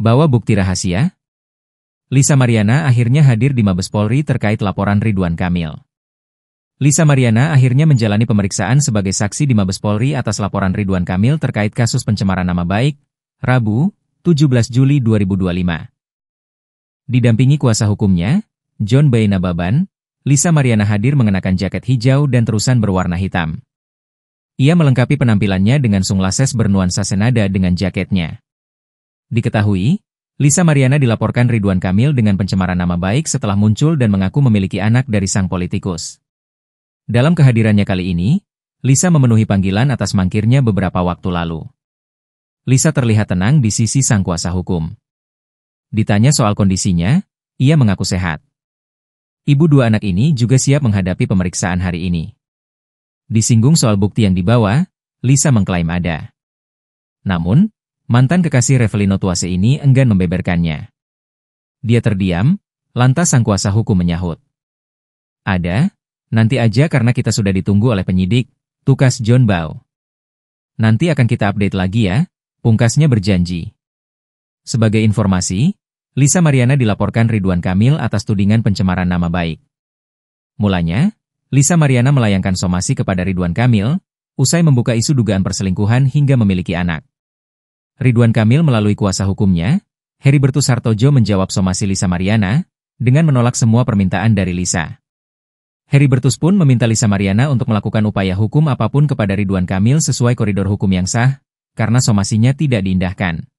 Bawa bukti rahasia? Lisa Mariana akhirnya hadir di Mabes Polri terkait laporan Ridwan Kamil. Lisa Mariana akhirnya menjalani pemeriksaan sebagai saksi di Mabes Polri atas laporan Ridwan Kamil terkait kasus pencemaran nama baik, Rabu, 17 Juli 2025. Didampingi kuasa hukumnya, John B. Nababan, Lisa Mariana hadir mengenakan jaket hijau dan terusan berwarna hitam. Ia melengkapi penampilannya dengan sunglasses bernuansa senada dengan jaketnya. Diketahui, Lisa Mariana dilaporkan Ridwan Kamil dengan pencemaran nama baik setelah muncul dan mengaku memiliki anak dari sang politikus. Dalam kehadirannya kali ini, Lisa memenuhi panggilan atas mangkirnya beberapa waktu lalu. Lisa terlihat tenang di sisi sang kuasa hukum. Ditanya soal kondisinya, ia mengaku sehat. Ibu dua anak ini juga siap menghadapi pemeriksaan hari ini. Disinggung soal bukti yang dibawa, Lisa mengklaim ada. Namun, mantan kekasih Revelino Tuase ini enggan membeberkannya. Dia terdiam, lantas sang kuasa hukum menyahut. Ada, nanti aja karena kita sudah ditunggu oleh penyidik, tukas John Bau. Nanti akan kita update lagi ya, pungkasnya berjanji. Sebagai informasi, Lisa Mariana dilaporkan Ridwan Kamil atas tudingan pencemaran nama baik. Mulanya, Lisa Mariana melayangkan somasi kepada Ridwan Kamil, usai membuka isu dugaan perselingkuhan hingga memiliki anak. Ridwan Kamil melalui kuasa hukumnya, Heribertus Hartojo menjawab somasi Lisa Mariana, dengan menolak semua permintaan dari Lisa. Heribertus pun meminta Lisa Mariana untuk melakukan upaya hukum apapun kepada Ridwan Kamil sesuai koridor hukum yang sah, karena somasinya tidak diindahkan.